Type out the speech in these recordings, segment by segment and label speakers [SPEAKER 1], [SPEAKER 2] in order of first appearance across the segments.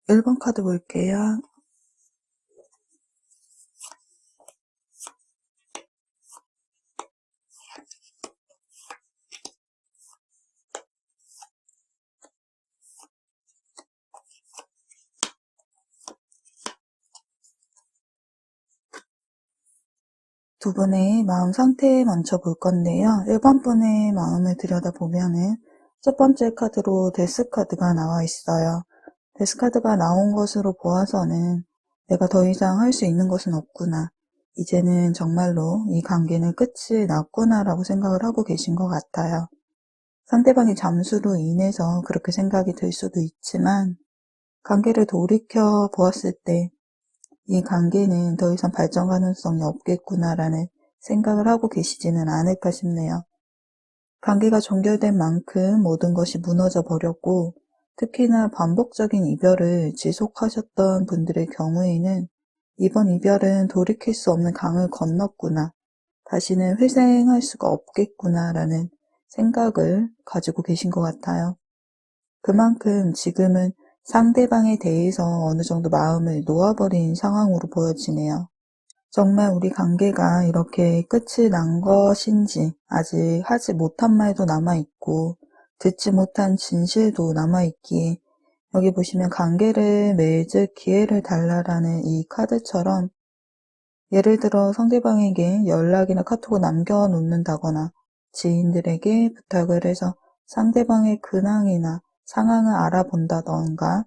[SPEAKER 1] 1번 카드 볼게요. 두 분의 마음 상태 먼저 볼 건데요. 1번 분의 마음을 들여다보면은 첫 번째 카드로 데스 카드가 나와 있어요. 데스 카드가 나온 것으로 보아서는 내가 더 이상 할 수 있는 것은 없구나. 이제는 정말로 이 관계는 끝이 났구나 라고 생각을 하고 계신 것 같아요. 상대방의 잠수로 인해서 그렇게 생각이 들 수도 있지만 관계를 돌이켜 보았을 때 이 관계는 더 이상 발전 가능성이 없겠구나라는 생각을 하고 계시지는 않을까 싶네요. 관계가 종결된 만큼 모든 것이 무너져 버렸고 특히나 반복적인 이별을 지속하셨던 분들의 경우에는 이번 이별은 돌이킬 수 없는 강을 건넜구나. 다시는 회생할 수가 없겠구나라는 생각을 가지고 계신 것 같아요. 그만큼 지금은 상대방에 대해서 어느 정도 마음을 놓아버린 상황으로 보여지네요. 정말 우리 관계가 이렇게 끝이 난 것인지 아직 하지 못한 말도 남아있고 듣지 못한 진실도 남아있기에 여기 보시면 관계를 맺을 기회를 달라라는 이 카드처럼 예를 들어 상대방에게 연락이나 카톡을 남겨놓는다거나 지인들에게 부탁을 해서 상대방의 근황이나 상황을 알아본다던가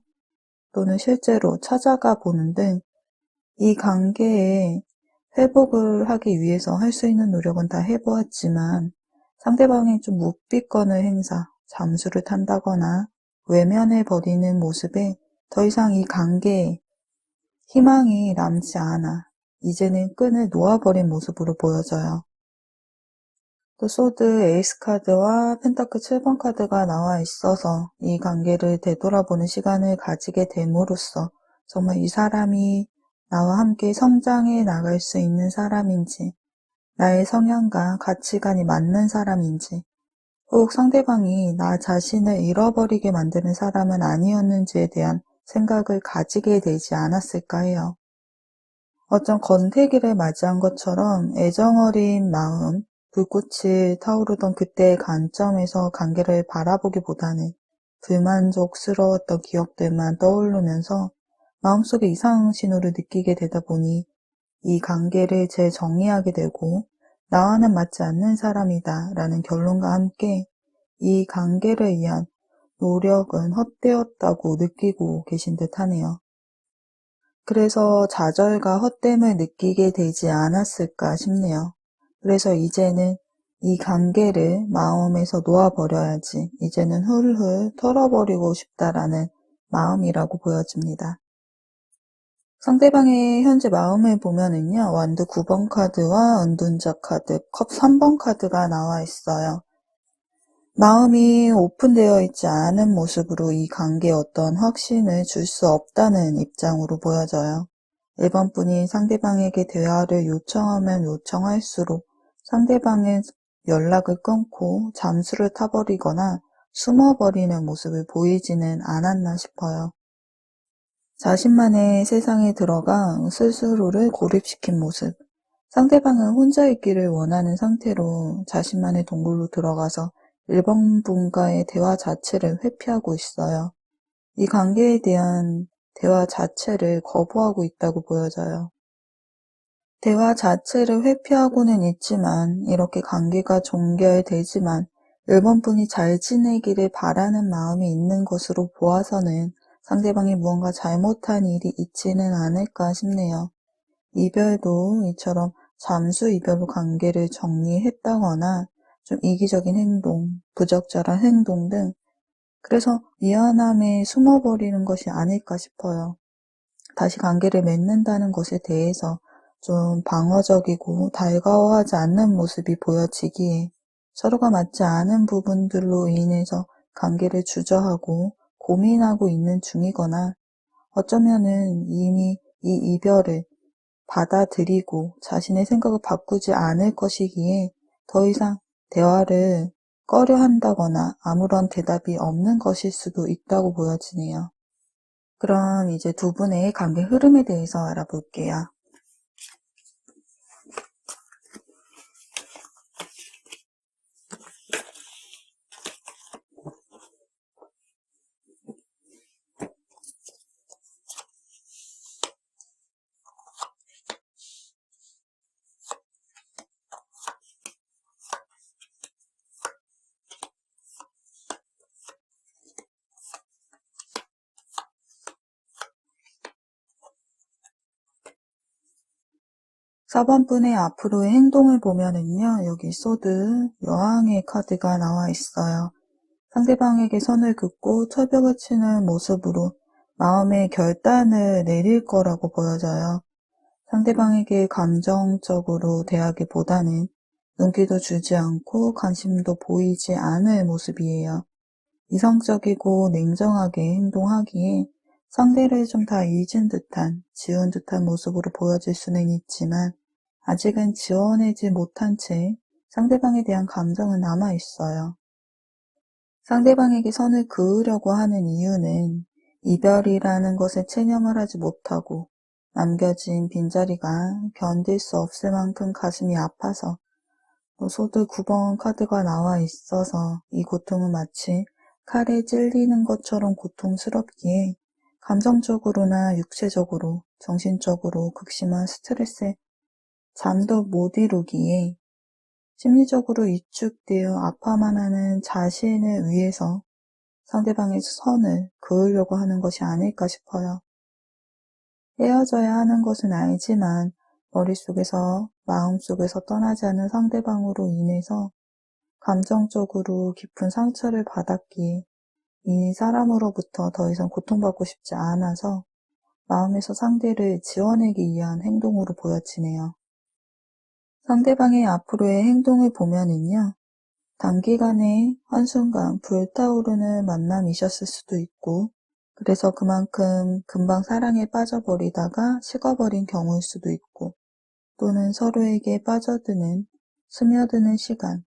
[SPEAKER 1] 또는 실제로 찾아가 보는 등 이 관계에 회복을 하기 위해서 할 수 있는 노력은 다 해보았지만 상대방이 좀 묵비권을 행사, 잠수를 탄다거나 외면해버리는 모습에 더 이상 이 관계에 희망이 남지 않아 이제는 끈을 놓아버린 모습으로 보여져요. 또 소드 에이스 카드와 펜타클 7번 카드가 나와 있어서 이 관계를 되돌아보는 시간을 가지게 됨으로써 정말 이 사람이 나와 함께 성장해 나갈 수 있는 사람인지, 나의 성향과 가치관이 맞는 사람인지, 혹 상대방이 나 자신을 잃어버리게 만드는 사람은 아니었는지에 대한 생각을 가지게 되지 않았을까 해요. 어떤 권태기를 맞이한 것처럼 애정어린 마음, 불꽃이 타오르던 그때의 관점에서 관계를 바라보기보다는 불만족스러웠던 기억들만 떠오르면서 마음속에 이상 신호를 느끼게 되다 보니 이 관계를 재정의하게 되고 나와는 맞지 않는 사람이다 라는 결론과 함께 이 관계를 위한 노력은 헛되었다고 느끼고 계신 듯 하네요. 그래서 좌절과 헛됨을 느끼게 되지 않았을까 싶네요. 그래서 이제는 이 관계를 마음에서 놓아버려야지 이제는 훌훌 털어버리고 싶다라는 마음이라고 보여집니다. 상대방의 현재 마음을 보면은요, 완드 9번 카드와 은둔자 카드, 컵 3번 카드가 나와 있어요. 마음이 오픈되어 있지 않은 모습으로 이 관계에 어떤 확신을 줄 수 없다는 입장으로 보여져요. 1번 분이 상대방에게 대화를 요청하면 요청할수록 상대방은 연락을 끊고 잠수를 타버리거나 숨어버리는 모습을 보이지는 않았나 싶어요. 자신만의 세상에 들어가 스스로를 고립시킨 모습. 상대방은 혼자 있기를 원하는 상태로 자신만의 동굴로 들어가서 1번 분과의 대화 자체를 회피하고 있어요. 이 관계에 대한 대화 자체를 거부하고 있다고 보여져요. 대화 자체를 회피하고는 있지만 이렇게 관계가 종결되지만 1번 분이 잘 지내기를 바라는 마음이 있는 것으로 보아서는 상대방이 무언가 잘못한 일이 있지는 않을까 싶네요. 이별도 이처럼 잠수 이별로 관계를 정리했다거나 좀 이기적인 행동, 부적절한 행동 등 그래서 미안함에 숨어버리는 것이 아닐까 싶어요. 다시 관계를 맺는다는 것에 대해서 좀 방어적이고 달가워하지 않는 모습이 보여지기에 서로가 맞지 않은 부분들로 인해서 관계를 주저하고 고민하고 있는 중이거나 어쩌면은 이미 이 이별을 받아들이고 자신의 생각을 바꾸지 않을 것이기에 더 이상 대화를 꺼려 한다거나 아무런 대답이 없는 것일 수도 있다고 보여지네요. 그럼 이제 두 분의 관계 흐름에 대해서 알아볼게요. 4번 분의 앞으로의 행동을 보면은요, 여기 소드, 여왕의 카드가 나와 있어요. 상대방에게 선을 긋고 철벽을 치는 모습으로 마음의 결단을 내릴 거라고 보여져요. 상대방에게 감정적으로 대하기보다는 눈길도 주지 않고 관심도 보이지 않을 모습이에요. 이성적이고 냉정하게 행동하기에 상대를 좀 다 잊은 듯한, 지운 듯한 모습으로 보여질 수는 있지만 아직은 지워내지 못한 채 상대방에 대한 감정은 남아있어요. 상대방에게 선을 그으려고 하는 이유는 이별이라는 것에 체념을 하지 못하고 남겨진 빈자리가 견딜 수 없을 만큼 가슴이 아파서 또 소드 9번 카드가 나와 있어서 이 고통은 마치 칼에 찔리는 것처럼 고통스럽기에 감정적으로나 육체적으로, 정신적으로 극심한 스트레스에 잠도 못 이루기에 심리적으로 위축되어 아파만 하는 자신을 위해서 상대방의 선을 그으려고 하는 것이 아닐까 싶어요. 헤어져야 하는 것은 알지만 머릿속에서, 마음속에서 떠나지 않는 상대방으로 인해서 감정적으로 깊은 상처를 받았기에 이 사람으로부터 더 이상 고통받고 싶지 않아서 마음에서 상대를 지워내기 위한 행동으로 보여지네요. 상대방의 앞으로의 행동을 보면은요, 단기간에 한순간 불타오르는 만남이셨을 수도 있고, 그래서 그만큼 금방 사랑에 빠져버리다가 식어버린 경우일 수도 있고, 또는 서로에게 빠져드는, 스며드는 시간,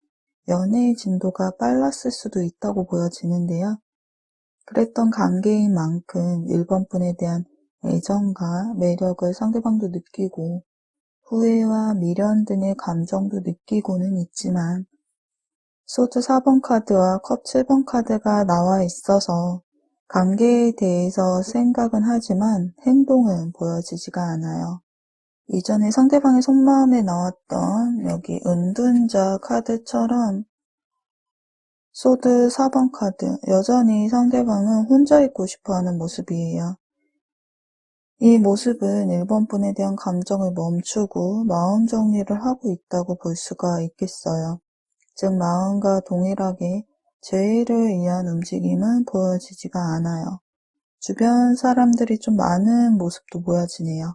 [SPEAKER 1] 연애의 진도가 빨랐을 수도 있다고 보여지는데요. 그랬던 관계인 만큼 1번 분에 대한 애정과 매력을 상대방도 느끼고 후회와 미련 등의 감정도 느끼고는 있지만 소드 4번 카드와 컵 7번 카드가 나와 있어서 관계에 대해서 생각은 하지만 행동은 보여지지가 않아요. 이전에 상대방의 속마음에 나왔던 여기 은둔자 카드처럼 소드 4번 카드, 여전히 상대방은 혼자 있고 싶어하는 모습이에요. 이 모습은 1번 분에 대한 감정을 멈추고 마음 정리를 하고 있다고 볼 수가 있겠어요. 즉 마음과 동일하게 재회를 위한 움직임은 보여지지가 않아요. 주변 사람들이 좀 많은 모습도 보여지네요.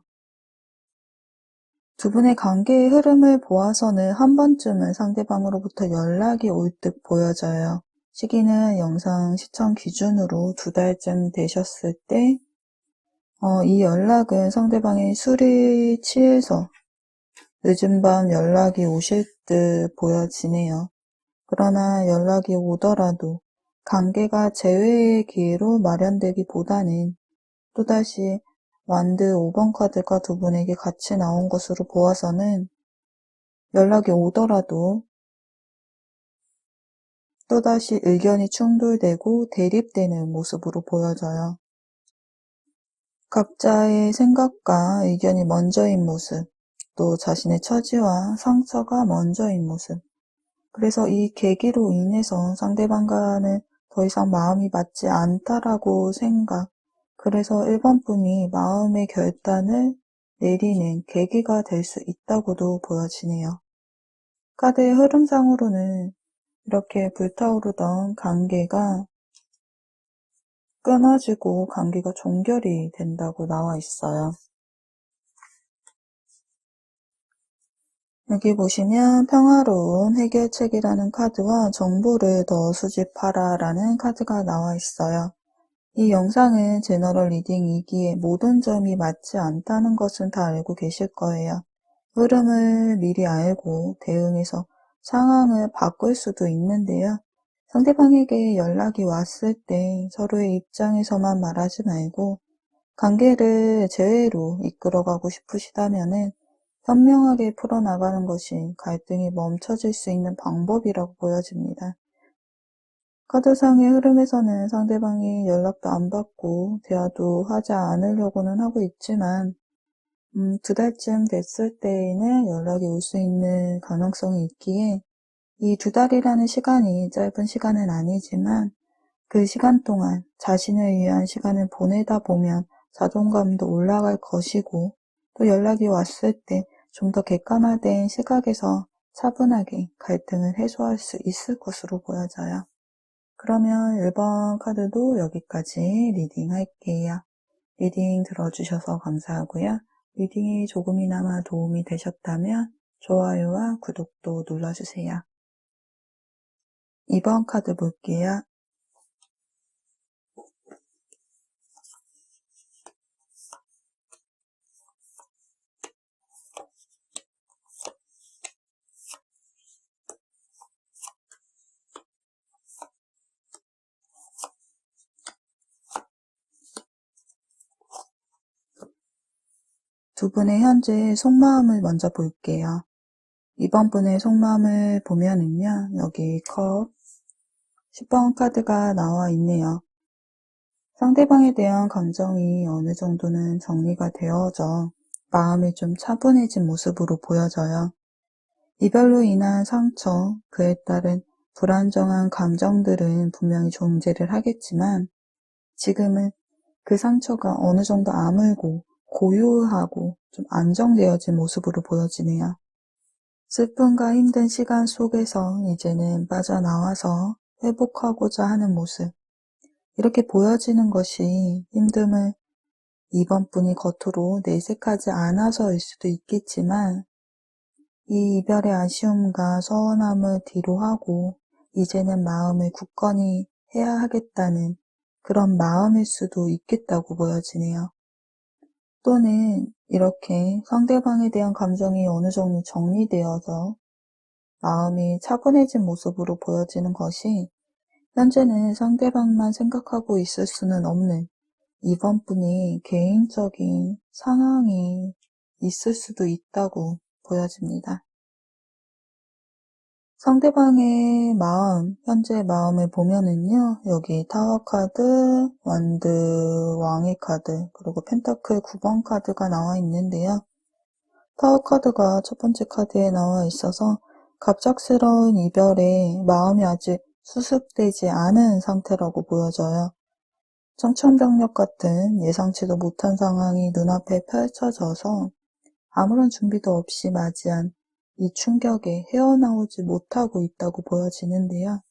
[SPEAKER 1] 두 분의 관계의 흐름을 보아서는 한 번쯤은 상대방으로부터 연락이 올 듯 보여져요. 시기는 영상 시청 기준으로 2달쯤 되셨을 때 이 연락은 상대방이 술이 취해서 늦은 밤 연락이 오실 듯 보여지네요. 그러나 연락이 오더라도 관계가 재회의 기회로 마련되기보다는 또다시 완드 5번 카드가 두 분에게 같이 나온 것으로 보아서는 연락이 오더라도 또다시 의견이 충돌되고 대립되는 모습으로 보여져요. 각자의 생각과 의견이 먼저인 모습, 또 자신의 처지와 상처가 먼저인 모습. 그래서 이 계기로 인해서 상대방과는 더 이상 마음이 맞지 않다라고 생각, 그래서 1번 분이 마음의 결단을 내리는 계기가 될 수 있다고도 보여지네요. 카드의 흐름상으로는 이렇게 불타오르던 관계가 끊어지고 관계가 종결이 된다고 나와 있어요. 여기 보시면 평화로운 해결책이라는 카드와 정보를 더 수집하라 라는 카드가 나와 있어요. 이 영상은 제너럴 리딩이기에 모든 점이 맞지 않다는 것은 다 알고 계실 거예요. 흐름을 미리 알고 대응해서 상황을 바꿀 수도 있는데요. 상대방에게 연락이 왔을 때 서로의 입장에서만 말하지 말고 관계를 재회로 이끌어가고 싶으시다면은 현명하게 풀어나가는 것이 갈등이 멈춰질 수 있는 방법이라고 보여집니다. 카드상의 흐름에서는 상대방이 연락도 안 받고 대화도 하지 않으려고는 하고 있지만 2달쯤 됐을 때에는 연락이 올 수 있는 가능성이 있기에 이 2달이라는 시간이 짧은 시간은 아니지만 그 시간 동안 자신을 위한 시간을 보내다 보면 자존감도 올라갈 것이고 또 연락이 왔을 때 좀 더 객관화된 시각에서 차분하게 갈등을 해소할 수 있을 것으로 보여져요. 그러면 1번 카드도 여기까지 리딩 할게요. 리딩 들어주셔서 감사하고요. 리딩이 조금이나마 도움이 되셨다면 좋아요와 구독도 눌러주세요. 2번 카드 볼게요. 두 분의 현재 속마음을 먼저 볼게요. 2번 분의 속마음을 보면은요, 여기 컵 10번 카드가 나와 있네요. 상대방에 대한 감정이 어느 정도는 정리가 되어져 마음이 좀 차분해진 모습으로 보여져요. 이별로 인한 상처, 그에 따른 불안정한 감정들은 분명히 존재를 하겠지만 지금은 그 상처가 어느 정도 아물고 고요하고 좀 안정되어진 모습으로 보여지네요. 슬픔과 힘든 시간 속에서 이제는 빠져나와서 회복하고자 하는 모습. 이렇게 보여지는 것이 힘듦을 2번 분이 겉으로 내색하지 않아서일 수도 있겠지만 이 이별의 아쉬움과 서운함을 뒤로하고 이제는 마음을 굳건히 해야 하겠다는 그런 마음일 수도 있겠다고 보여지네요. 또는 이렇게 상대방에 대한 감정이 어느 정도 정리되어서 마음이 차분해진 모습으로 보여지는 것이 현재는 상대방만 생각하고 있을 수는 없는 2번 분이 개인적인 상황이 있을 수도 있다고 보여집니다. 상대방의 마음, 현재 마음을 보면은요, 여기 타워 카드, 완드, 왕의 카드, 그리고 펜타클 9번 카드가 나와 있는데요. 타워 카드가 첫 번째 카드에 나와 있어서 갑작스러운 이별에 마음이 아직 수습되지 않은 상태라고 보여져요. 청천벽력 같은 예상치도 못한 상황이 눈앞에 펼쳐져서 아무런 준비도 없이 맞이한 이 충격에 헤어나오지 못하고 있다고 보여지는데요.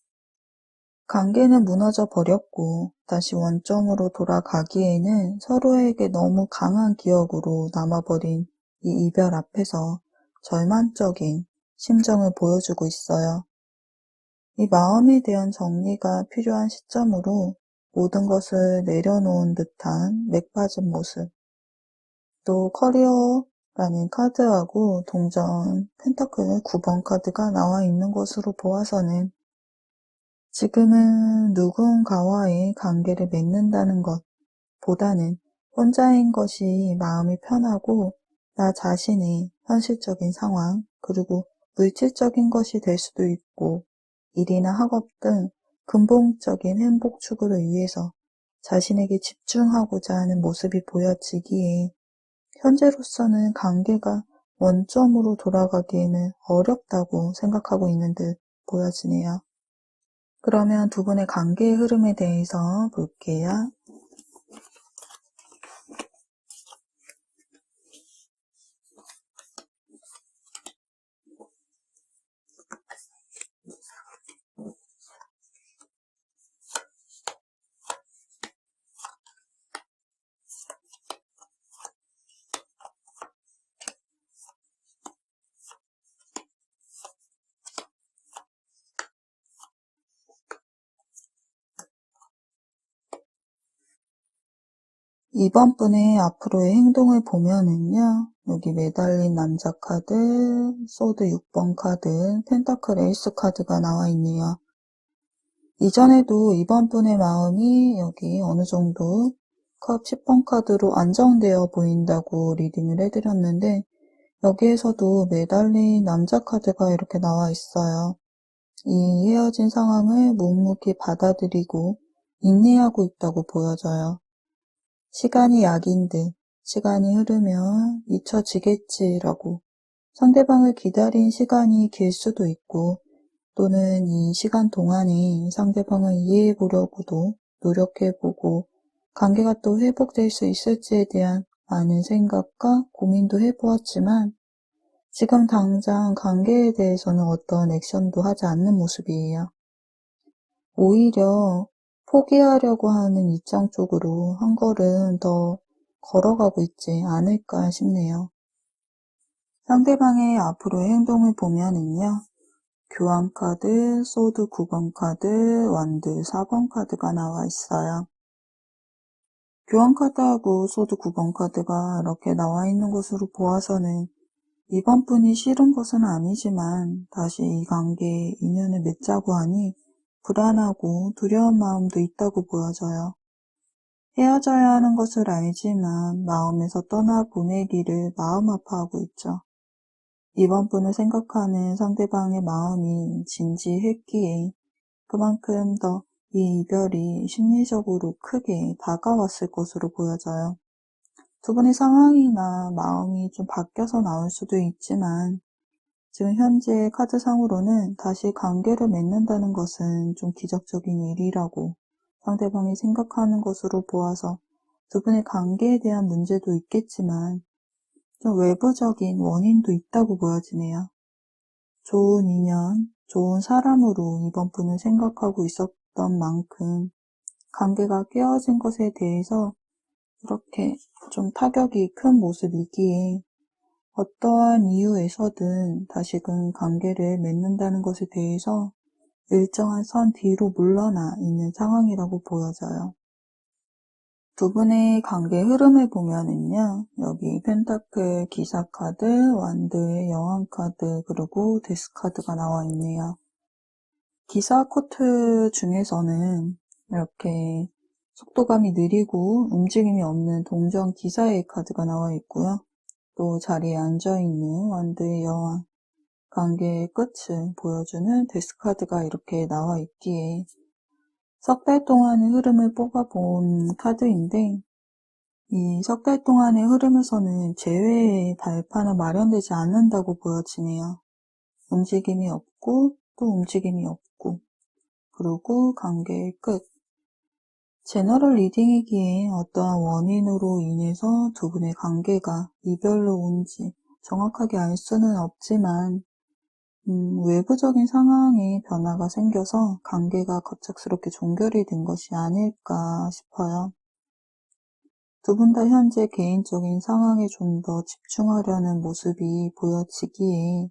[SPEAKER 1] 관계는 무너져 버렸고 다시 원점으로 돌아가기에는 서로에게 너무 강한 기억으로 남아버린 이 이별 앞에서 절망적인 심정을 보여주고 있어요. 이 마음에 대한 정리가 필요한 시점으로 모든 것을 내려놓은 듯한 맥 빠진 모습. 또 커리어라는 카드하고 동전 펜타클 9번 카드가 나와 있는 것으로 보아서는 지금은 누군가와의 관계를 맺는다는 것보다는 혼자인 것이 마음이 편하고 나 자신의 현실적인 상황 그리고 물질적인 것이 될 수도 있고 일이나 학업 등 근본적인 행복 추구를 위해서 자신에게 집중하고자 하는 모습이 보여지기에 현재로서는 관계가 원점으로 돌아가기에는 어렵다고 생각하고 있는 듯 보여지네요. 그러면 두 분의 관계의 흐름에 대해서 볼게요. 이번 분의 앞으로의 행동을 보면은요, 여기 매달린 남자 카드, 소드 6번 카드, 펜타클 에이스 카드가 나와 있네요. 이전에도 이번 분의 마음이 여기 어느 정도 컵 10번 카드로 안정되어 보인다고 리딩을 해드렸는데 여기에서도 매달린 남자 카드가 이렇게 나와 있어요. 이 헤어진 상황을 묵묵히 받아들이고 인내하고 있다고 보여져요. 시간이 약인 듯 시간이 흐르면 잊혀지겠지라고 상대방을 기다린 시간이 길 수도 있고 또는 이 시간 동안에 상대방을 이해해 보려고도 노력해보고 관계가 또 회복될 수 있을지에 대한 많은 생각과 고민도 해보았지만 지금 당장 관계에 대해서는 어떤 액션도 하지 않는 모습이에요. 오히려 포기하려고 하는 입장 쪽으로 한 걸음 더 걸어가고 있지 않을까 싶네요. 상대방의 앞으로의 행동을 보면은요. 교환 카드, 소드 9번 카드, 완드 4번 카드가 나와 있어요. 교환 카드하고 소드 9번 카드가 이렇게 나와 있는 것으로 보아서는 이번 분이 싫은 것은 아니지만 다시 이 관계에 인연을 맺자고 하니 불안하고 두려운 마음도 있다고 보여져요. 헤어져야 하는 것을 알지만 마음에서 떠나보내기를 마음 아파하고 있죠. 이번 분을 생각하는 상대방의 마음이 진지했기에 그만큼 더 이 이별이 심리적으로 크게 다가왔을 것으로 보여져요. 두 분의 상황이나 마음이 좀 바뀌어서 나올 수도 있지만 지금 현재 카드상으로는 다시 관계를 맺는다는 것은 좀 기적적인 일이라고 상대방이 생각하는 것으로 보아서 두 분의 관계에 대한 문제도 있겠지만 좀 외부적인 원인도 있다고 보여지네요. 좋은 인연, 좋은 사람으로 이번 분을 생각하고 있었던 만큼 관계가 깨어진 것에 대해서 이렇게 좀 타격이 큰 모습이기에 어떠한 이유에서든 다시금 관계를 맺는다는 것에 대해서 일정한 선 뒤로 물러나 있는 상황이라고 보여져요. 두 분의 관계 흐름을 보면은요, 여기 펜타클 기사 카드, 완드의 여왕 카드, 그리고 데스 카드가 나와 있네요. 기사 코트 중에서는 이렇게 속도감이 느리고 움직임이 없는 동전 기사의 카드가 나와 있고요. 또 자리에 앉아있는 완드의 여왕, 관계의 끝을 보여주는 데스 카드가 이렇게 나와 있기에 석 달 동안의 흐름을 뽑아본 카드인데 이 석 달 동안의 흐름에서는 재회의 발판은 마련되지 않는다고 보여지네요. 움직임이 없고 또 움직임이 없고 그리고 관계의 끝. 제너럴 리딩이기에 어떠한 원인으로 인해서 두 분의 관계가 이별로 온지 정확하게 알 수는 없지만 외부적인 상황에 변화가 생겨서 관계가 갑작스럽게 종결이 된 것이 아닐까 싶어요. 두 분 다 현재 개인적인 상황에 좀 더 집중하려는 모습이 보여지기에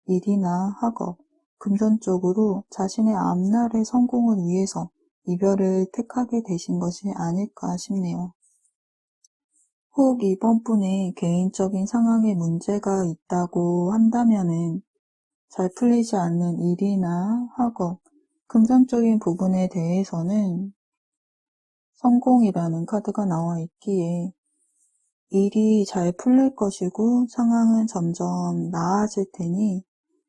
[SPEAKER 1] 일이나 학업, 금전적으로 자신의 앞날의 성공을 위해서 이별을 택하게 되신 것이 아닐까 싶네요. 혹 이번 분의 개인적인 상황에 문제가 있다고 한다면은 잘 풀리지 않는 일이나 학업, 금전적인 부분에 대해서는 성공이라는 카드가 나와 있기에 일이 잘 풀릴 것이고 상황은 점점 나아질 테니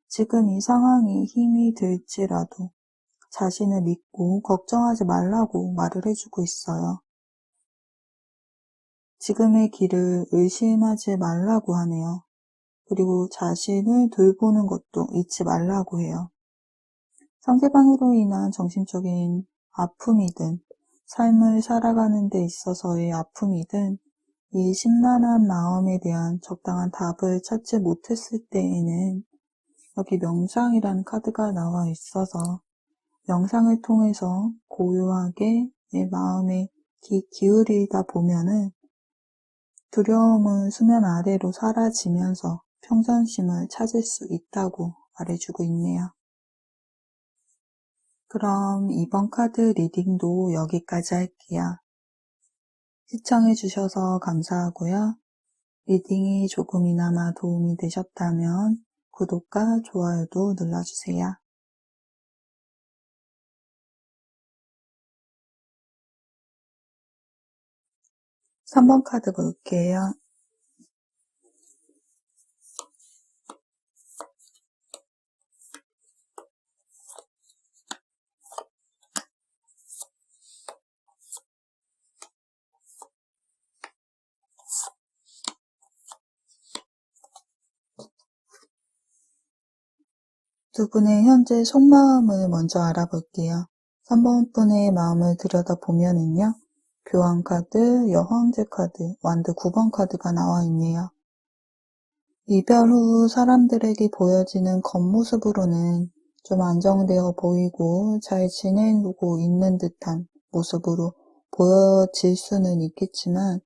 [SPEAKER 1] 지금 이 상황이 힘이 들지라도 자신을 믿고 걱정하지 말라고 말을 해주고 있어요. 지금의 길을 의심하지 말라고 하네요. 그리고 자신을 돌보는 것도 잊지 말라고 해요. 상대방으로 인한 정신적인 아픔이든 삶을 살아가는 데 있어서의 아픔이든 이 심란한 마음에 대한 적당한 답을 찾지 못했을 때에는 여기 명상이라는 카드가 나와 있어서 명상을 통해서 고요하게 내 마음에 기울이다 보면은 두려움은 수면 아래로 사라지면서 평정심을 찾을 수 있다고 말해주고 있네요. 그럼 이번 카드 리딩도 여기까지 할게요. 시청해주셔서 감사하고요. 리딩이 조금이나마 도움이 되셨다면 구독과 좋아요도 눌러주세요. 3번 카드 볼게요. 두 분의 현재 속마음을 먼저 알아볼게요. 3번 분의 마음을 들여다보면은요. 교황 카드, 여왕제 카드, 완드 9번 카드가 나와 있네요. 이별 후 사람들에게 보여지는 겉모습으로는 좀 안정되어 보이고 잘 지내고 있는 듯한 모습으로 보여질 수는 있겠지만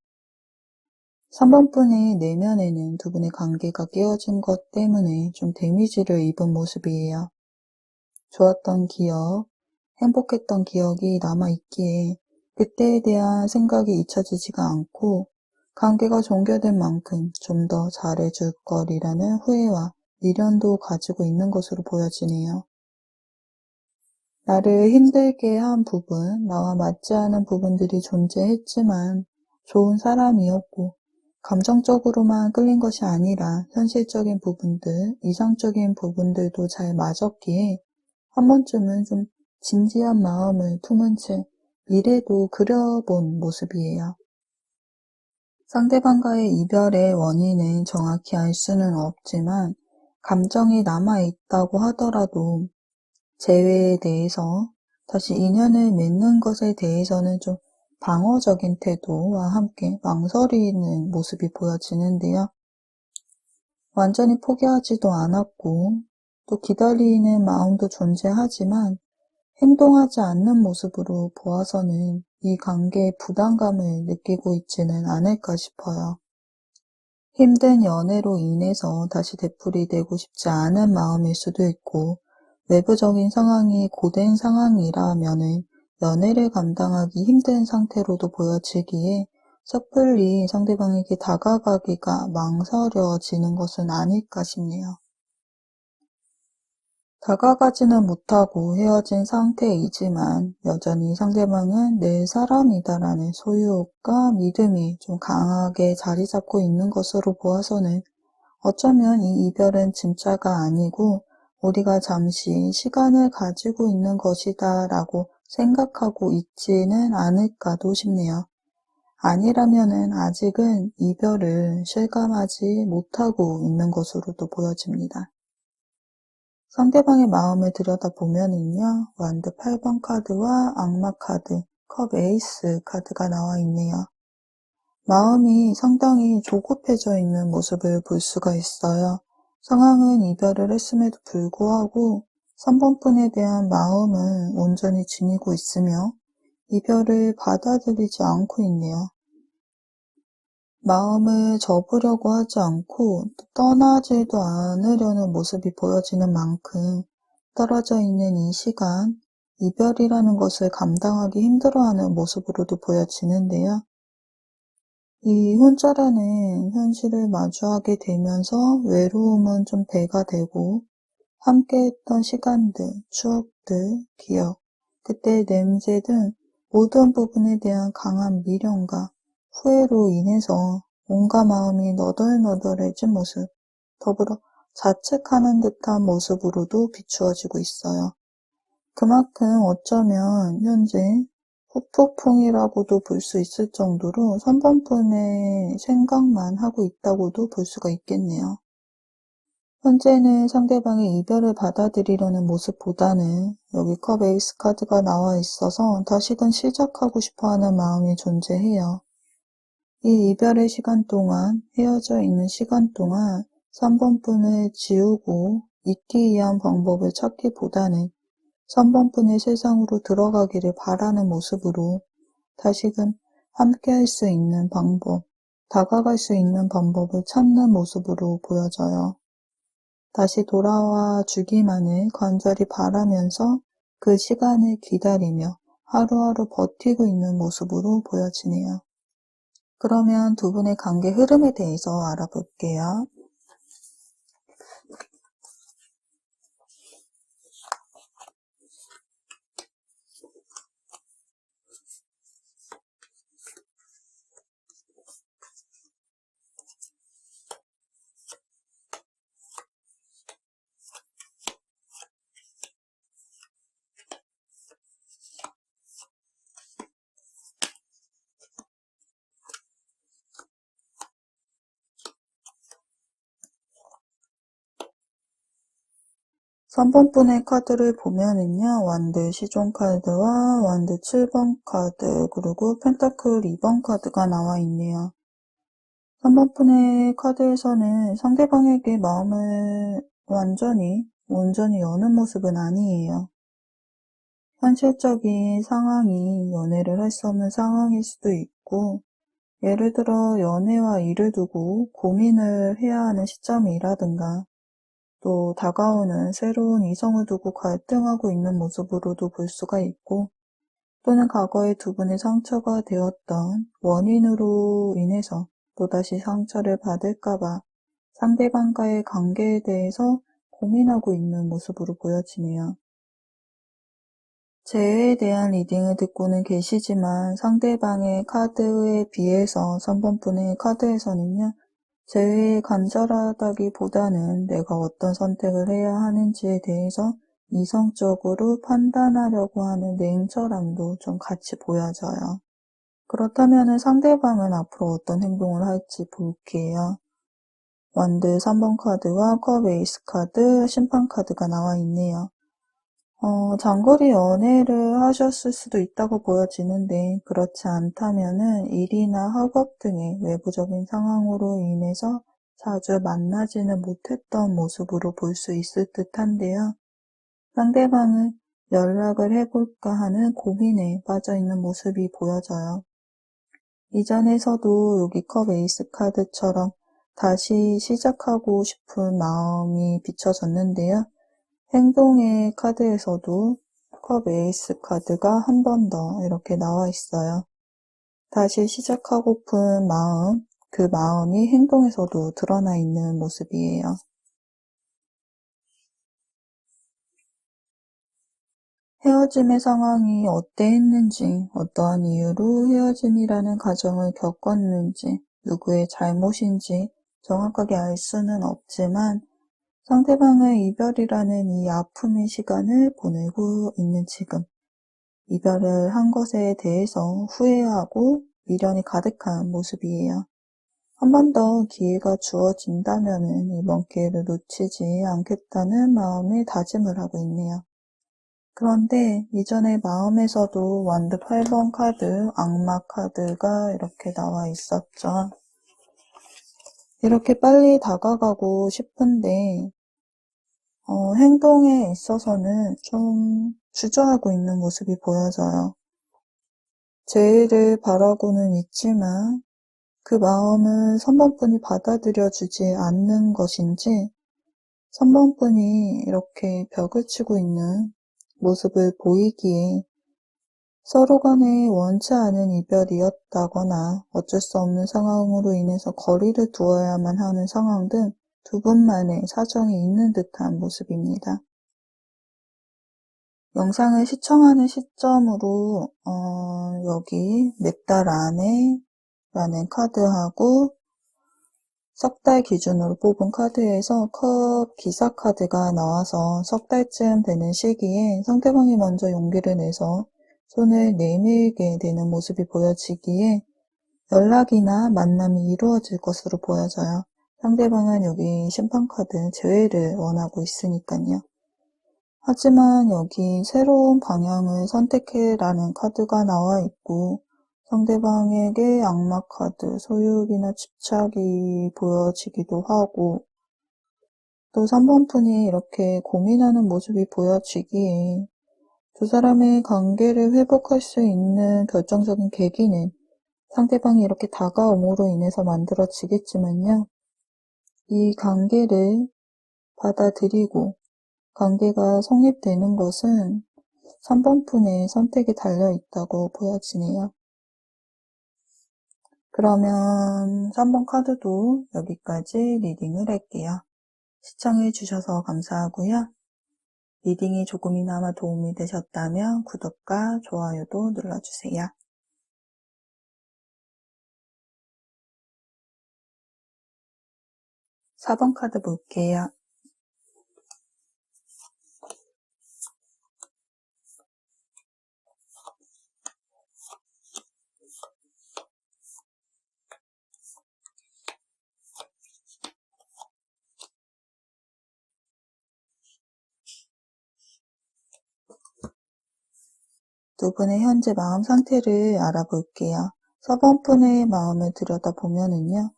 [SPEAKER 1] 3번 분의 내면에는 두 분의 관계가 깨어진 것 때문에 좀 데미지를 입은 모습이에요. 좋았던 기억, 행복했던 기억이 남아있기에 그때에 대한 생각이 잊혀지지가 않고 관계가 종결된 만큼 좀 더 잘해줄 거리라는 후회와 미련도 가지고 있는 것으로 보여지네요. 나를 힘들게 한 부분, 나와 맞지 않은 부분들이 존재했지만 좋은 사람이었고 감정적으로만 끌린 것이 아니라 현실적인 부분들, 이상적인 부분들도 잘 맞았기에 한 번쯤은 좀 진지한 마음을 품은 채 미래도 그려본 모습이에요. 상대방과의 이별의 원인은 정확히 알 수는 없지만 감정이 남아있다고 하더라도 재회에 대해서 다시 인연을 맺는 것에 대해서는 좀 방어적인 태도와 함께 망설이는 모습이 보여지는데요. 완전히 포기하지도 않았고 또 기다리는 마음도 존재하지만 행동하지 않는 모습으로 보아서는 이 관계의 부담감을 느끼고 있지는 않을까 싶어요. 힘든 연애로 인해서 다시 되풀이되고 싶지 않은 마음일 수도 있고 외부적인 상황이 고된 상황이라면은 연애를 감당하기 힘든 상태로도 보여지기에 섣불리 상대방에게 다가가기가 망설여지는 것은 아닐까 싶네요. 다가가지는 못하고 헤어진 상태이지만 여전히 상대방은 내 사람이다라는 소유욕과 믿음이 좀 강하게 자리 잡고 있는 것으로 보아서는 어쩌면 이 이별은 진짜가 아니고 우리가 잠시 시간을 가지고 있는 것이다 라고 생각하고 있지는 않을까도 싶네요. 아니라면은 아직은 이별을 실감하지 못하고 있는 것으로도 보여집니다. 상대방의 마음을 들여다보면은요, 완드 8번 카드와 악마 카드, 컵 에이스 카드가 나와 있네요. 마음이 상당히 조급해져 있는 모습을 볼 수가 있어요. 상황은 이별을 했음에도 불구하고 3번 분에 대한 마음은 온전히 지니고 있으며 이별을 받아들이지 않고 있네요. 마음을 접으려고 하지 않고 떠나지도 않으려는 모습이 보여지는 만큼 떨어져 있는 이 시간, 이별이라는 것을 감당하기 힘들어하는 모습으로도 보여지는데요. 이 혼자라는 현실을 마주하게 되면서 외로움은 좀 배가 되고 함께했던 시간들, 추억들, 기억, 그때의 냄새 등 모든 부분에 대한 강한 미련과 후회로 인해서 온갖 마음이 너덜너덜해진 모습, 더불어 자책하는 듯한 모습으로도 비추어지고 있어요. 그만큼 어쩌면 현재 후폭풍이라고도 볼 수 있을 정도로 3번분의 생각만 하고 있다고도 볼 수가 있겠네요. 현재는 상대방의 이별을 받아들이려는 모습보다는 여기 컵 에이스 카드가 나와 있어서 다시금 시작하고 싶어하는 마음이 존재해요. 이 이별의 시간 동안, 헤어져 있는 시간 동안 3번분을 지우고 잊기 위한 방법을 찾기보다는 3번분의 세상으로 들어가기를 바라는 모습으로 다시금 함께할 수 있는 방법, 다가갈 수 있는 방법을 찾는 모습으로 보여져요. 다시 돌아와 주기만을 간절히 바라면서 그 시간을 기다리며 하루하루 버티고 있는 모습으로 보여지네요. 그러면 두 분의 관계 흐름에 대해서 알아볼게요. 3번분의 카드를 보면은요, 완드 시종 카드와 완드 7번 카드, 그리고 펜타클 2번 카드가 나와 있네요. 3번분의 카드에서는 상대방에게 마음을 온전히 여는 모습은 아니에요. 현실적인 상황이 연애를 할 수 없는 상황일 수도 있고, 예를 들어 연애와 일을 두고 고민을 해야 하는 시점이라든가, 또 다가오는 새로운 이성을 두고 갈등하고 있는 모습으로도 볼 수가 있고, 또는 과거에 두 분의 상처가 되었던 원인으로 인해서 또다시 상처를 받을까봐 상대방과의 관계에 대해서 고민하고 있는 모습으로 보여지네요. 재회에 대한 리딩을 듣고는 계시지만 상대방의 카드에 비해서 3번분의 카드에서는요, 재회에 간절하다기보다는 내가 어떤 선택을 해야 하는지에 대해서 이성적으로 판단하려고 하는 냉철함도 좀 같이 보여져요. 그렇다면 상대방은 앞으로 어떤 행동을 할지 볼게요. 완드 3번 카드와 컵 에이스 카드, 심판 카드가 나와 있네요. 장거리 연애를 하셨을 수도 있다고 보여지는데, 그렇지 않다면은 일이나 학업 등의 외부적인 상황으로 인해서 자주 만나지는 못했던 모습으로 볼 수 있을 듯한데요. 상대방은 연락을 해볼까 하는 고민에 빠져 있는 모습이 보여져요. 이전에서도 여기 컵 에이스 카드처럼 다시 시작하고 싶은 마음이 비춰졌는데요. 행동의 카드에서도 컵 에이스 카드가 한 번 더 이렇게 나와 있어요. 다시 시작하고픈 마음, 그 마음이 행동에서도 드러나 있는 모습이에요. 헤어짐의 상황이 어때했는지, 어떠한 이유로 헤어짐이라는 과정을 겪었는지, 누구의 잘못인지 정확하게 알 수는 없지만 상대방의 이별이라는 이 아픔의 시간을 보내고 있는 지금, 이별을 한 것에 대해서 후회하고 미련이 가득한 모습이에요. 한 번 더 기회가 주어진다면 이번 기회를 놓치지 않겠다는 마음의 다짐을 하고 있네요. 그런데 이전에 마음에서도 완드 8번 카드, 악마 카드가 이렇게 나와 있었죠. 이렇게 빨리 다가가고 싶은데 행동에 있어서는 좀 주저하고 있는 모습이 보여져요. 재회를 바라고는 있지만 그 마음을 3번분이 받아들여주지 않는 것인지 3번분이 이렇게 벽을 치고 있는 모습을 보이기에 서로 간에 원치 않은 이별이었다거나 어쩔 수 없는 상황으로 인해서 거리를 두어야만 하는 상황 등 두 분만의 사정이 있는 듯한 모습입니다. 영상을 시청하는 시점으로 여기 몇 달 안에 라는 카드하고 석 달 기준으로 뽑은 카드에서 컵 기사 카드가 나와서 석 달쯤 되는 시기에 상대방이 먼저 용기를 내서 손을 내밀게 되는 모습이 보여지기에 연락이나 만남이 이루어질 것으로 보여져요. 상대방은 여기 심판카드 재회를 원하고 있으니까요. 하지만 여기 새로운 방향을 선택해라는 카드가 나와 있고 상대방에게 악마 카드, 소유욕이나 집착이 보여지기도 하고 또 3번분이 이렇게 고민하는 모습이 보여지기에 두 사람의 관계를 회복할 수 있는 결정적인 계기는 상대방이 이렇게 다가옴으로 인해서 만들어지겠지만요. 이 관계를 받아들이고 관계가 성립되는 것은 3번분의 선택에 달려 있다고 보여지네요. 그러면 3번 카드도 여기까지 리딩을 할게요. 시청해 주셔서 감사하고요. 리딩이 조금이나마 도움이 되셨다면 구독과 좋아요도 눌러주세요. 4번 카드 볼게요. 두 분의 현재 마음 상태를 알아볼게요. 4번분의 마음을 들여다보면은요,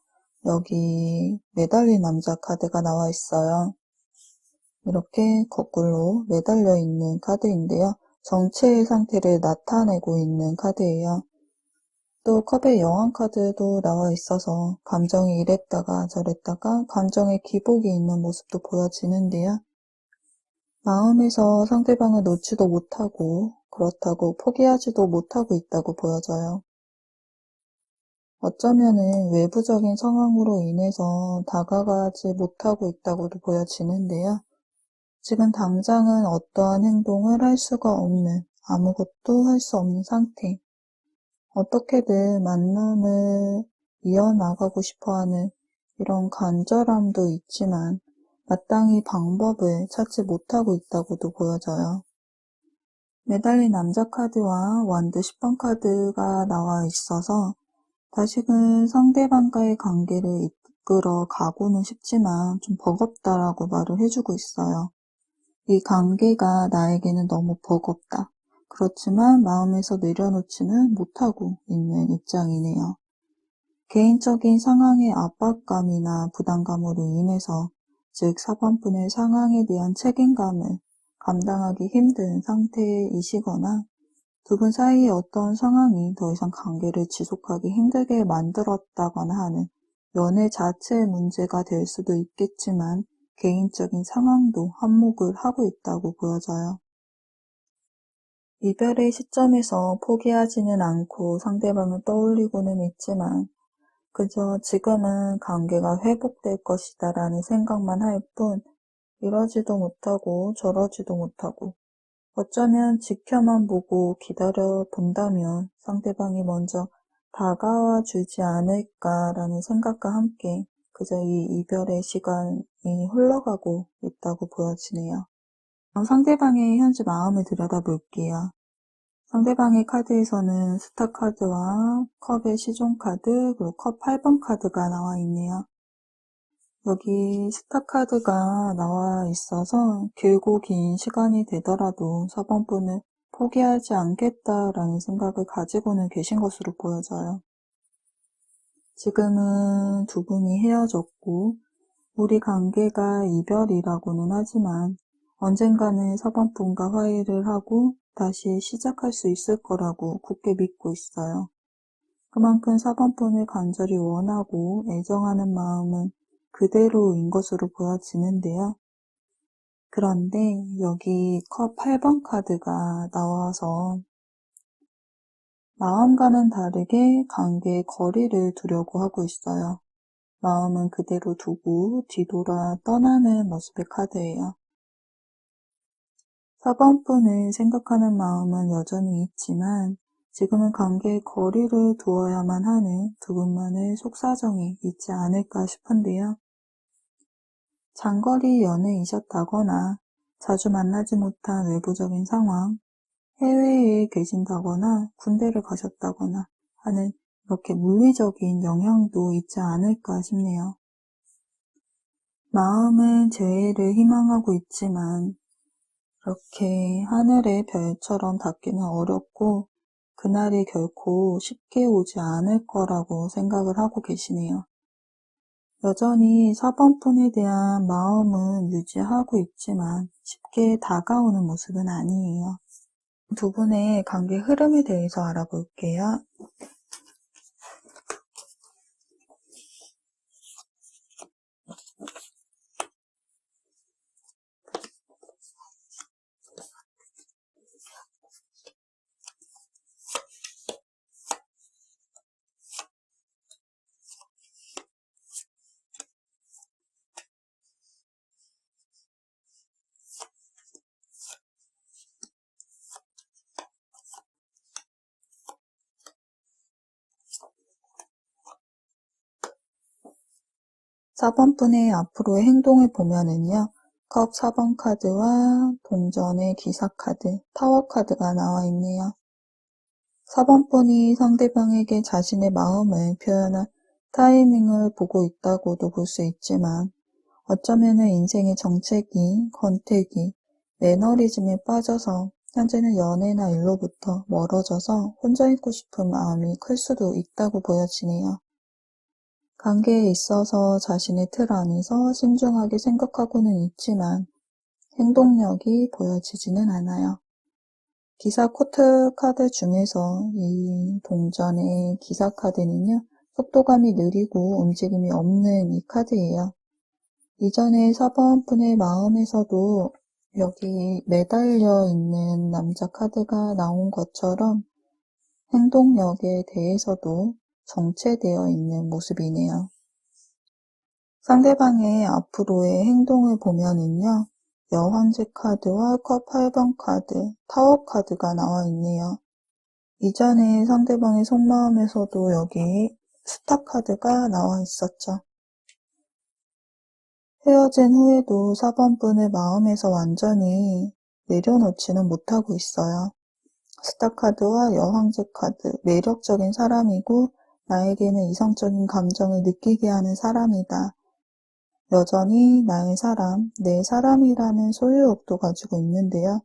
[SPEAKER 1] 여기 매달린 남자 카드가 나와 있어요. 이렇게 거꾸로 매달려 있는 카드인데요. 정체의 상태를 나타내고 있는 카드예요. 또 컵의 여왕 카드도 나와 있어서 감정이 이랬다가 저랬다가 감정의 기복이 있는 모습도 보여지는데요. 마음에서 상대방을 놓지도 못하고 그렇다고 포기하지도 못하고 있다고 보여져요. 어쩌면은 외부적인 상황으로 인해서 다가가지 못하고 있다고도 보여지는데요. 지금 당장은 어떠한 행동을 할 수가 없는, 아무것도 할 수 없는 상태. 어떻게든 만남을 이어나가고 싶어하는 이런 간절함도 있지만 마땅히 방법을 찾지 못하고 있다고도 보여져요. 매달린 남자 카드와 완드 10번 카드가 나와 있어서 다시금 상대방과의 관계를 이끌어 가고는 싶지만 좀 버겁다라고 말을 해주고 있어요. 이 관계가 나에게는 너무 버겁다. 그렇지만 마음에서 내려놓지는 못하고 있는 입장이네요. 개인적인 상황의 압박감이나 부담감으로 인해서, 즉 4번분의 상황에 대한 책임감을 감당하기 힘든 상태이시거나 두 분 사이의 어떤 상황이 더 이상 관계를 지속하기 힘들게 만들었다거나 하는 연애 자체의 문제가 될 수도 있겠지만 개인적인 상황도 한몫을 하고 있다고 보여져요. 이별의 시점에서 포기하지는 않고 상대방을 떠올리고는 있지만 그저 지금은 관계가 회복될 것이다 라는 생각만 할 뿐 이러지도 못하고 저러지도 못하고 어쩌면 지켜만 보고 기다려 본다면 상대방이 먼저 다가와 주지 않을까라는 생각과 함께 그저 이 이별의 시간이 흘러가고 있다고 보여지네요. 상대방의 현재 마음을 들여다볼게요. 상대방의 카드에서는 스타 카드와 컵의 시종 카드, 그리고 컵 8번 카드가 나와 있네요. 여기 스타 카드가 나와 있어서 길고 긴 시간이 되더라도 4번분을 포기하지 않겠다라는 생각을 가지고는 계신 것으로 보여져요. 지금은 두 분이 헤어졌고 우리 관계가 이별이라고는 하지만 언젠가는 4번분과 화해를 하고 다시 시작할 수 있을 거라고 굳게 믿고 있어요. 그만큼 4번분을 간절히 원하고 애정하는 마음은 그대로인 것으로 보여지는데요. 그런데 여기 컵 8번 카드가 나와서 마음과는 다르게 관계의 거리를 두려고 하고 있어요. 마음은 그대로 두고 뒤돌아 떠나는 모습의 카드예요. 4번분을 생각하는 마음은 여전히 있지만 지금은 관계의 거리를 두어야만 하는 두 분만의 속사정이 있지 않을까 싶은데요. 장거리 연애이셨다거나 자주 만나지 못한 외부적인 상황, 해외에 계신다거나 군대를 가셨다거나 하는 이렇게 물리적인 영향도 있지 않을까 싶네요. 마음은 재회를 희망하고 있지만 이렇게 하늘의 별처럼 닿기는 어렵고 그날이 결코 쉽게 오지 않을 거라고 생각을 하고 계시네요. 여전히 4번분에 대한 마음은 유지하고 있지만 쉽게 다가오는 모습은 아니에요. 두 분의 관계 흐름에 대해서 알아볼게요. 4번분의 앞으로의 행동을 보면은요. 컵 4번 카드와 동전의 기사 카드, 타워 카드가 나와 있네요. 4번분이 상대방에게 자신의 마음을 표현할 타이밍을 보고 있다고도 볼 수 있지만 어쩌면은 인생의 정체기, 권태기, 매너리즘에 빠져서 현재는 연애나 일로부터 멀어져서 혼자 있고 싶은 마음이 클 수도 있다고 보여지네요. 관계에 있어서 자신의 틀 안에서 신중하게 생각하고는 있지만 행동력이 보여지지는 않아요. 기사 코트 카드 중에서 이 동전의 기사 카드는요, 속도감이 느리고 움직임이 없는 이 카드예요. 이전에 4번 분의 마음에서도 여기 매달려 있는 남자 카드가 나온 것처럼 행동력에 대해서도 정체되어 있는 모습이네요. 상대방의 앞으로의 행동을 보면은요, 여왕제 카드와 컵 8번 카드, 타워 카드가 나와 있네요. 이전에 상대방의 속마음에서도 여기 스타 카드가 나와 있었죠. 헤어진 후에도 4번 분의 마음에서 완전히 내려놓지는 못하고 있어요. 스타 카드와 여왕제 카드, 매력적인 사람이고 나에게는 이성적인 감정을 느끼게 하는 사람이다. 여전히 나의 사람, 내 사람이라는 소유욕도 가지고 있는데요.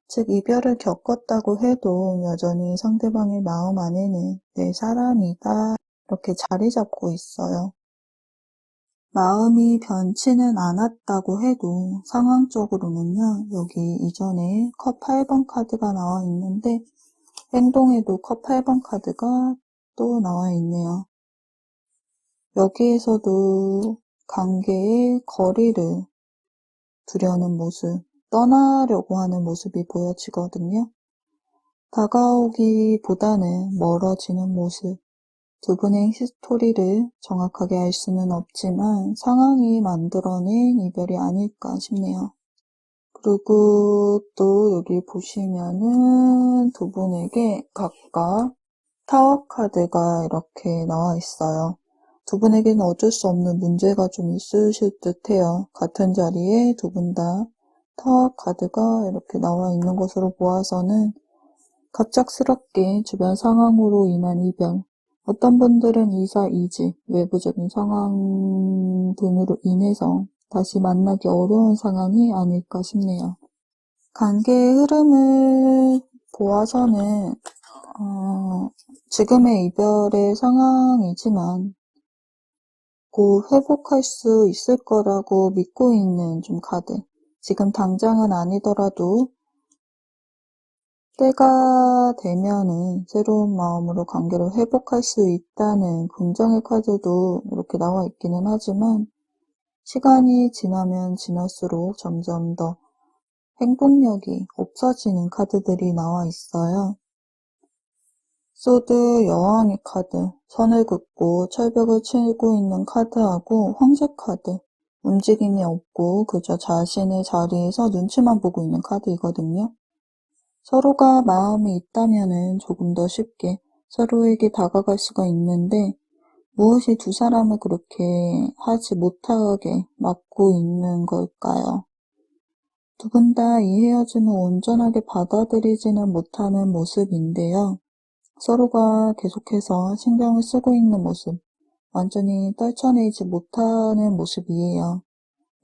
[SPEAKER 1] 즉 이별을 겪었다고 해도 여전히 상대방의 마음 안에는 내 사람이다 이렇게 자리 잡고 있어요. 마음이 변치는 않았다고 해도 상황적으로는요. 여기 이전에 컵 8번 카드가 나와 있는데 행동에도 컵 8번 카드가 또 나와 있네요. 여기에서도 관계의 거리를 두려는 모습, 떠나려고 하는 모습이 보여지거든요. 다가오기보다는 멀어지는 모습, 두 분의 히스토리를 정확하게 알 수는 없지만 상황이 만들어낸 이별이 아닐까 싶네요. 그리고 또 여기 보시면은 두 분에게 각각 타워 카드가 이렇게 나와 있어요. 두 분에게는 어쩔 수 없는 문제가 좀 있으실 듯 해요. 같은 자리에 두 분 다 타워 카드가 이렇게 나와 있는 것으로 보아서는 갑작스럽게 주변 상황으로 인한 이별, 어떤 분들은 이사, 이직, 외부적인 상황 등으로 인해서 다시 만나기 어려운 상황이 아닐까 싶네요. 관계의 흐름을 보아서는 지금의 이별의 상황이지만 곧 회복할 수 있을 거라고 믿고 있는 좀 카드. 지금 당장은 아니더라도 때가 되면은 새로운 마음으로 관계를 회복할 수 있다는 긍정의 카드도 이렇게 나와 있기는 하지만 시간이 지나면 지날수록 점점 더 행복력이 없어지는 카드들이 나와 있어요. 소드 여왕의 카드, 선을 긋고 철벽을 치고 있는 카드하고 황제 카드, 움직임이 없고 그저 자신의 자리에서 눈치만 보고 있는 카드이거든요. 서로가 마음이 있다면은 조금 더 쉽게 서로에게 다가갈 수가 있는데 무엇이 두 사람을 그렇게 하지 못하게 막고 있는 걸까요? 두 분 다 이 헤어짐을 온전하게 받아들이지는 못하는 모습인데요. 서로가 계속해서 신경을 쓰고 있는 모습, 완전히 떨쳐내지 못하는 모습이에요.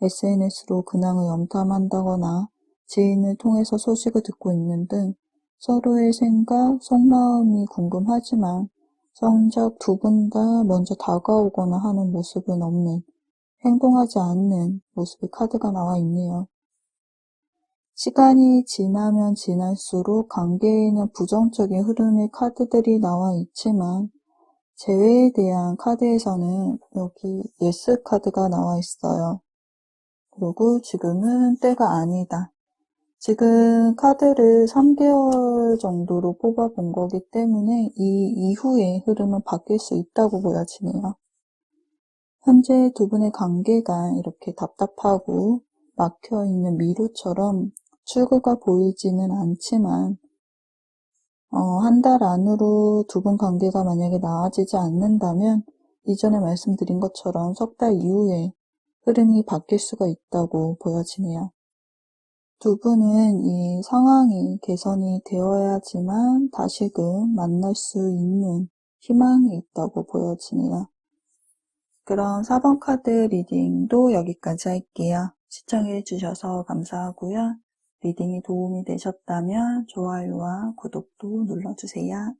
[SPEAKER 1] SNS로 근황을 염탐한다거나 지인을 통해서 소식을 듣고 있는 등 서로의 생각, 속마음이 궁금하지만 정작 두 분 다 먼저 다가오거나 하는 모습은 없는, 행동하지 않는 모습의 카드가 나와 있네요. 시간이 지나면 지날수록 관계에는 부정적인 흐름의 카드들이 나와 있지만 재회에 대한 카드에서는 여기 예스 카드가 나와 있어요. 그리고 지금은 때가 아니다. 지금 카드를 3개월 정도로 뽑아본 거기 때문에 이 이후의 흐름은 바뀔 수 있다고 보여지네요. 현재 두 분의 관계가 이렇게 답답하고 막혀있는 미로처럼 출구가 보이지는 않지만 한 달 안으로 두 분 관계가 만약에 나아지지 않는다면 이전에 말씀드린 것처럼 석 달 이후에 흐름이 바뀔 수가 있다고 보여지네요. 두 분은 이 상황이 개선이 되어야지만 다시금 만날 수 있는 희망이 있다고 보여지네요. 그럼 4번 카드 리딩도 여기까지 할게요. 시청해 주셔서 감사하고요. 리딩이 도움이 되셨다면 좋아요와 구독도 눌러주세요.